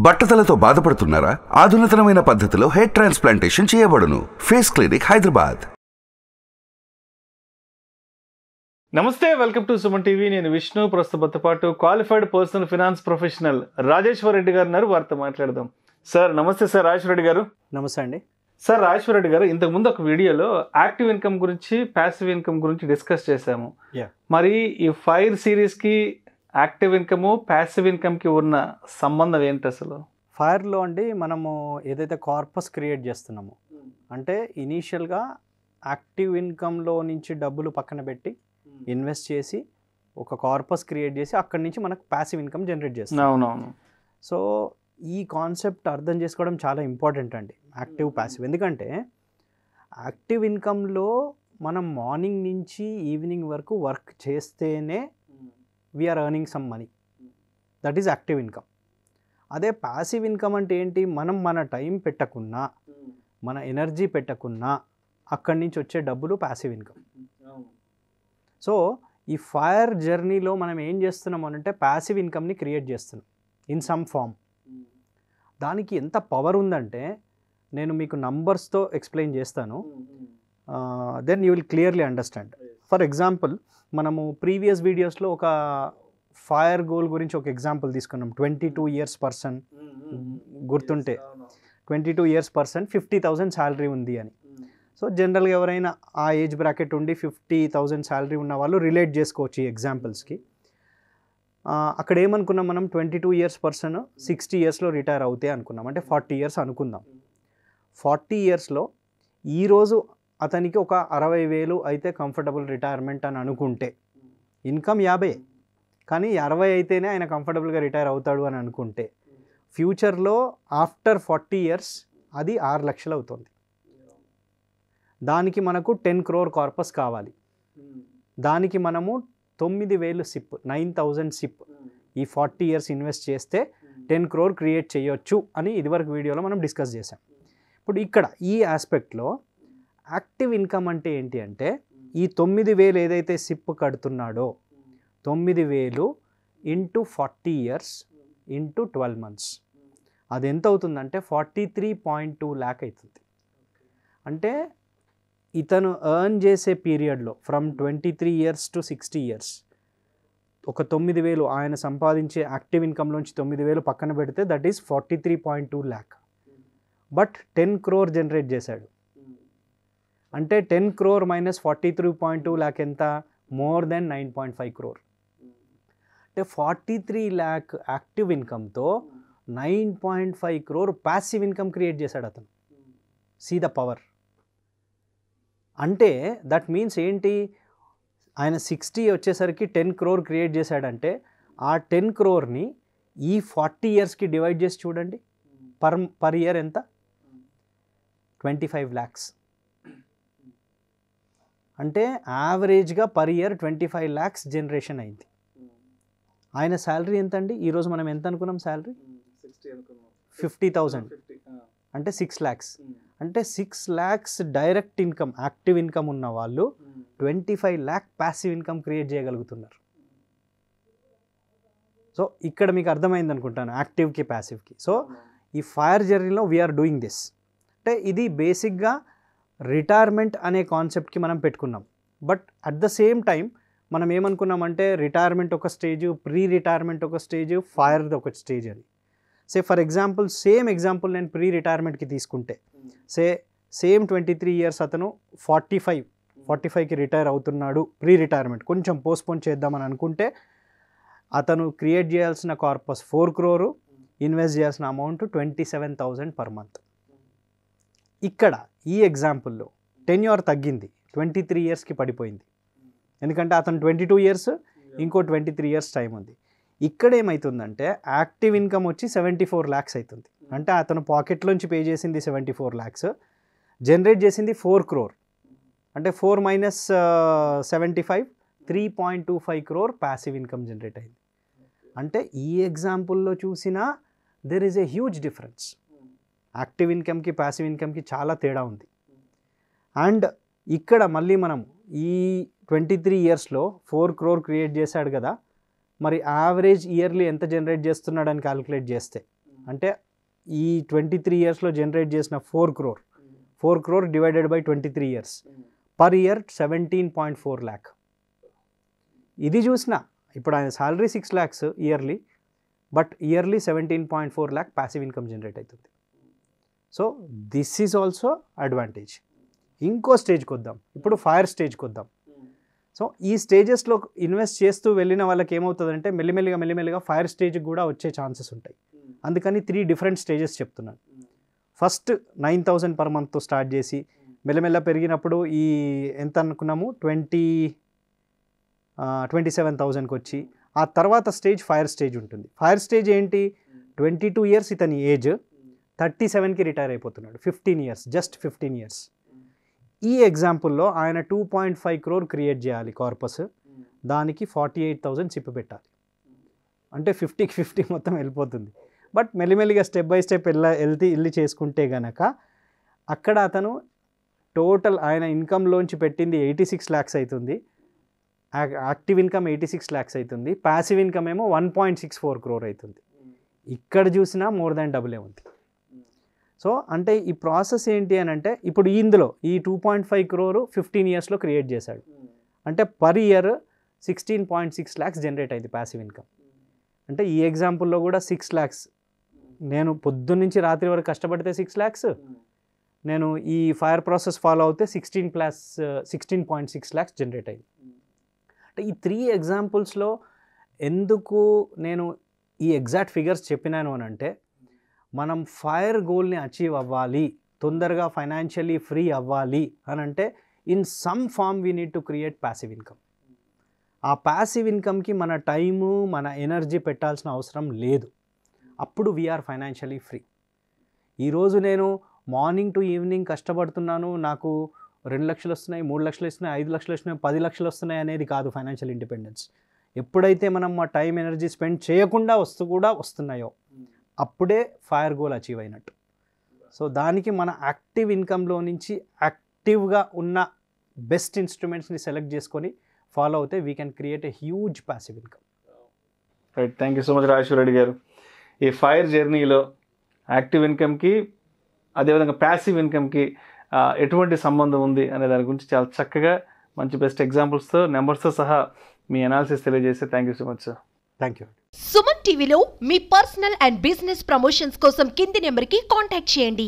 బట్టతలతో బాధపడుతున్నారా? ఆధునితనమైన పద్ధతిలో hair transplantation చేయబడును. Face clinic, Hyderabad. నమస్తే, వెల్కమ్ టు సుమన్ టీవీ. నేను విష్ణు. ప్రస్తుతంతో పాటు qualified personal finance professional Rajeshwar Reddy గారు ఉన్నారు. వారితో మాట్లాడదాం. సార్ నమస్తే. సార్ రాజేశ్వర్ రెడ్డి గారు. నమస్తే అండి. సార్ రాజేశ్వర్ రెడ్డి గారు, ఇంతకుముందు ఒక వీడియోలో యాక్టివ్ ఇన్కమ్ గురించి, ప్యాసివ్ ఇన్కమ్ గురించి డిస్కస్ చేశాము. మరి ఈ ఫైర్ సిరీస్కి యాక్టివ్ ఇన్కమ్, ప్యాసివ్ ఇన్కమ్కి ఉన్న సంబంధం ఏంటి అసలు? ఫైర్లో అండి మనము ఏదైతే కార్పస్ క్రియేట్ చేస్తున్నామో, అంటే ఇనీషియల్గా యాక్టివ్ ఇన్కంలో నుంచి డబ్బులు పక్కన పెట్టి ఇన్వెస్ట్ చేసి ఒక కార్పస్ క్రియేట్ చేసి అక్కడి నుంచి మనకు ప్యాసివ్ ఇన్కమ్ జనరేట్ చేస్తాం. అవునవును. సో ఈ కాన్సెప్ట్ అర్థం చేసుకోవడం చాలా ఇంపార్టెంట్ అండి, యాక్టివ్ ప్యాసివ్. ఎందుకంటే యాక్టివ్ ఇన్కంలో మనం మార్నింగ్ నుంచి ఈవినింగ్ వరకు వర్క్ చేస్తేనే we are earning some money, that is active income. అదే ప్యాసివ్ ఇన్కమ్ అంటే ఏంటి? మనం మన టైం పెట్టకున్నా, మన ఎనర్జీ పెట్టకున్నా అక్కడి నుంచి వచ్చే డబ్బులు ప్యాసివ్ ఇన్కమ్. సో ఈ ఫైర్ జర్నీలో మనం ఏం చేస్తున్నాం అంటే ప్యాసివ్ ఇన్కమ్ని క్రియేట్ చేస్తున్నాం ఇన్ సమ్ ఫామ్. దానికి ఎంత పవర్ ఉందంటే నేను మీకు నంబర్స్తో ఎక్స్ప్లెయిన్ చేస్తాను, then you will clearly understand. For example, మనము ప్రీవియస్ వీడియోస్లో ఒక ఫైర్ గోల్ గురించి ఒక ఎగ్జాంపుల్ తీసుకున్నాం. 22 ఇయర్స్ పర్సన్, గుర్తుంటే 22 ఇయర్స్ పర్సన్ 50,000 శాలరీ ఉంది అని. సో జనరల్గా ఎవరైనా ఆ ఏజ్ బ్రాకెట్ ఉండి 50,000 శాలరీ ఉన్న వాళ్ళు రిలేట్ చేసుకోవచ్చు ఈ ఎగ్జాంపుల్స్కి. అక్కడ ఏమనుకున్నాం మనం? 22 ఇయర్స్ పర్సన్ 60 ఇయర్స్లో రిటైర్ అవుతే అనుకున్నాం, అంటే 40 ఇయర్స్ అనుకుందాం. 40 ఇయర్స్లో ఈరోజు అతనికి ఒక 60,000 అయితే కంఫర్టబుల్ రిటైర్మెంట్ అని అనుకుంటే, ఇన్కమ్ 50 కానీ 60 అయితేనే ఆయన కంఫర్టబుల్గా రిటైర్ అవుతాడు అని అనుకుంటే, ఫ్యూచర్లో ఆఫ్టర్ 40 ఇయర్స్ అది 6 లక్షలు అవుతుంది. దానికి మనకు 10 crore కార్పస్ కావాలి. దానికి మనము 9,000 సిప్, 9,000 సిప్ ఈ 40 ఇయర్స్ ఇన్వెస్ట్ చేస్తే 10 crore క్రియేట్ చేయొచ్చు అని ఇదివరకు వీడియోలో మనం డిస్కస్ చేసాం. ఇప్పుడు ఇక్కడ ఈ ఆస్పెక్ట్లో యాక్టివ్ ఇన్కమ్ అంటే ఏంటి అంటే, ఈ 9,000 ఏదైతే సిప్ కడుతున్నాడో 9,000 ఇంటూ 40 ఇయర్స్ ఇంటూ 12 months, అది ఎంత అవుతుందంటే 43.2 lakh అవుతుంది. అంటే ఇతను ఎర్న్ చేసే పీరియడ్లో ఫ్రమ్ 23 ఇయర్స్ టు 60 ఇయర్స్ ఒక 9,000 ఆయన సంపాదించే యాక్టివ్ ఇన్కమ్లోంచి 9,000 పక్కన పెడితే that is 43.2 lakh. But 10 crore generate చేశాడు. అంటే 10 crore మైనస్ 43.2 lakh ఎంత? More than 9.5 crore. అంటే 43 lakh యాక్టివ్ ఇన్కమ్తో 9.5 crore ప్యాసివ్ ఇన్కమ్ క్రియేట్ చేశాడు అతను. See the power. అంటే దట్ మీన్స్ ఏంటి? ఆయన 60 వచ్చేసరికి 10 crore క్రియేట్ చేశాడంటే ఆ 10 crore ఈ 40 ఇయర్స్కి డివైడ్ చేసి చూడండి, పర్ ఇయర్ ఎంత? 25 lakhs. అంటే యావరేజ్గా పర్ ఇయర్ 25 lakhs జనరేషన్ అయింది. ఆయన శాలరీ ఎంత అండి? ఈరోజు మనం ఎంత అనుకున్నాం శాలరీ? 50,000 అంటే 6 lakhs. అంటే 6 lakhs direct income, active income ఉన్న వాళ్ళు 25 lakh ప్యాసివ్ ఇన్కమ్ క్రియేట్ చేయగలుగుతున్నారు. సో ఇక్కడ మీకు అర్థమైంది అనుకుంటాను యాక్టివ్కి ప్యాసివ్కి. సో ఈ ఫైర్ జర్నీలో వీఆర్ డూయింగ్ దిస్. అంటే ఇది బేసిక్గా రిటైర్మెంట్ అనే కాన్సెప్ట్కి మనం పెట్టుకున్నాం. But at the same time మనం ఏమనుకున్నామంటే రిటైర్మెంట్ ఒక స్టేజ్, ప్రీ రిటైర్మెంట్ ఒక స్టేజ్, ఫైర్ది ఒక స్టేజ్ అని. ఫర్ ఎగ్జాంపుల్, సేమ్ ఎగ్జాంపుల్ నేను ప్రీ రిటైర్మెంట్కి తీసుకుంటే, సేమ్ 23 ఇయర్స్ అతను 45కి రిటైర్ అవుతున్నాడు. ప్రీ రిటైర్మెంట్ కొంచెం పోస్ట్పోన్ చేద్దామని అనుకుంటే అతను క్రియేట్ చేయాల్సిన కార్పస్ 4 crore, ఇన్వెస్ట్ చేయాల్సిన అమౌంట్ 27,000 per month. ఇక్కడ ఈ ఎగ్జాంపుల్లో టెన్యూర్ తగ్గింది, 23 ఇయర్స్కి పడిపోయింది. ఎందుకంటే అతను 22 ఇయర్స్, ఇంకో 23 ఇయర్స్ టైం ఉంది. ఇక్కడ ఏమవుతుందంటే యాక్టివ్ ఇన్కమ్ వచ్చి 74 lakhs అవుతుంది. అంటే అతను పాకెట్లోంచి పే చేసింది 74 lakhs, జనరేట్ చేసింది 4 crore. అంటే 4 minus 75 3.25 crore passive income generate అయింది. అంటే ఈ ఎగ్జాంపుల్లో చూసినా there is a huge difference. Active ఇన్కమ్కి ప్యాసివ్ ఇన్కమ్కి చాలా తేడా ఉంది. అండ్ ఇక్కడ మళ్ళీ మనం ఈ 23 ఇయర్స్లో 4 crore క్రియేట్ చేశాడు కదా, మరి యావరేజ్ ఇయర్లీ ఎంత జనరేట్ చేస్తున్నాడని క్యాలిక్యులేట్ చేస్తే అంటే ఈ 23 ఇయర్స్లో జనరేట్ చేసిన 4 crore divided by 23 years per year 17.4 lakh. ఇది చూసిన ఇప్పుడు ఆయన salary 6 lakhs yearly, but yearly 17.4 lakh passive income generate అవుతుంది. So this is also advantage. ఇంకో స్టేజ్కి వద్దాం, ఇప్పుడు ఫైర్ స్టేజ్కి వద్దాం. సో ఈ స్టేజెస్లో ఇన్వెస్ట్ చేస్తూ వెళ్ళిన వాళ్ళకి ఏమవుతుందంటే మెల్లిమెల్లిగా ఫైర్ స్టేజ్కి కూడా వచ్చే ఛాన్సెస్ ఉంటాయి. అందుకని 3 డిఫరెంట్ స్టేజెస్ చెప్తున్నాను. ఫస్ట్ 9,000 per monthతో స్టార్ట్ చేసి మెల్లమెల్ల పెరిగినప్పుడు ఈ ఎంత అనుకున్నాము 27,000కి వచ్చి ఆ తర్వాత స్టేజ్ ఫైర్ స్టేజ్ ఉంటుంది. ఫైర్ స్టేజ్ ఏంటి, 22 years ఇతని ఏజ్, 37కి రిటైర్ అయిపోతున్నాడు. 15 years, జస్ట్ 15 years. ఈ ఎగ్జాంపుల్లో ఆయన 2.5 crore క్రియేట్ చేయాలి కార్పస్, దానికి 48,000 చిప్ పెట్టాలి. అంటే 50కి 50 మొత్తం వెళ్ళిపోతుంది. బట్ మెల్లిమెల్లిగా స్టెప్ బై స్టెప్ వెళ్ళి చేసుకుంటే గనక అక్కడ అతను టోటల్ ఆయన ఇన్కంలోంచి పెట్టింది 86 lakhs అవుతుంది, యాక్టివ్ ఇన్కమ్ 86 lakhs అవుతుంది, ప్యాసివ్ ఇన్కమ్ ఏమో 1.64 crore అవుతుంది. ఇక్కడ చూసినా మోర్ దాన్ డబులే ఉంది. సో అంటే ఈ ప్రాసెస్ ఏంటి అని అంటే ఇప్పుడు ఇందులో ఈ 2.5 crore 15 yearsలో క్రియేట్ చేశాడు. అంటే పర్ ఇయర్ 16.6 lakhs జనరేట్ అయింది ప్యాసివ్ ఇన్కమ్. అంటే ఈ ఎగ్జాంపుల్లో కూడా 6 lakhs, నేను పొద్దున్న నుంచి రాత్రి వరకు కష్టపడితే 6 lakhs, నేను ఈ ఫైర్ ప్రాసెస్ ఫాలో అవుతే 16.6 lakhs జనరేట్ అయింది. అంటే ఈ 3 ఎగ్జాంపుల్స్లో ఎందుకు నేను ఈ ఎగ్జాక్ట్ ఫిగర్స్ చెప్పినాను అని అంటే మనం ఫైర్ గోల్ని అచీవ్ అవ్వాలి, తొందరగా ఫైనాన్షియల్లీ ఫ్రీ అవ్వాలి అని అంటే in some form we need to create passive income. ఆ ప్యాసివ్ ఇన్కమ్కి మన టైము మన ఎనర్జీ పెట్టాల్సిన అవసరం లేదు. అప్పుడు వీఆర్ ఫైనాన్షియల్లీ ఫ్రీ. ఈరోజు నేను మార్నింగ్ టు ఈవినింగ్ కష్టపడుతున్నాను, నాకు 2 లక్షలు వస్తున్నాయి, 3 లక్షలు వస్తున్నాయి, 5 లక్షలు వస్తున్నాయి, 10 లక్షలు వస్తున్నాయి అనేది కాదు ఫైనాన్షియల్ ఇండిపెండెన్స్. ఎప్పుడైతే మనం మా టైం ఎనర్జీ స్పెండ్ చేయకుండా వస్తున్నాయో అప్పుడే ఫైర్ గోల్ అచీవ్ అయినట్టు. సో దానికి మన యాక్టివ్ ఇన్కంలో నుంచి యాక్టివ్గా ఉన్న బెస్ట్ ఇన్స్ట్రుమెంట్స్ని సెలెక్ట్ చేసుకొని ఫాలో అవుతే we can create a huge passive income. Right, thank you so much Rajeshwar Reddy గారు. ఈ ఫైర్ జర్నీలో యాక్టివ్ ఇన్కమ్కి అదేవిధంగా ప్యాసివ్ ఇన్కమ్కి ఎటువంటి సంబంధం ఉంది అనే దాని గురించి చాలా చక్కగా మంచి బెస్ట్ ఎగ్జాంపుల్స్తో నెంబర్స్తో సహా మీ అనాలిసిస్ తెలియజేస్తే thank you so much sir. Thank you. Suman టీవీలో మీ పర్సనల్ అండ్ బిజినెస్ ప్రమోషన్స్ కోసం కింది నెంబర్కి కాంటాక్ట్ చేయండి.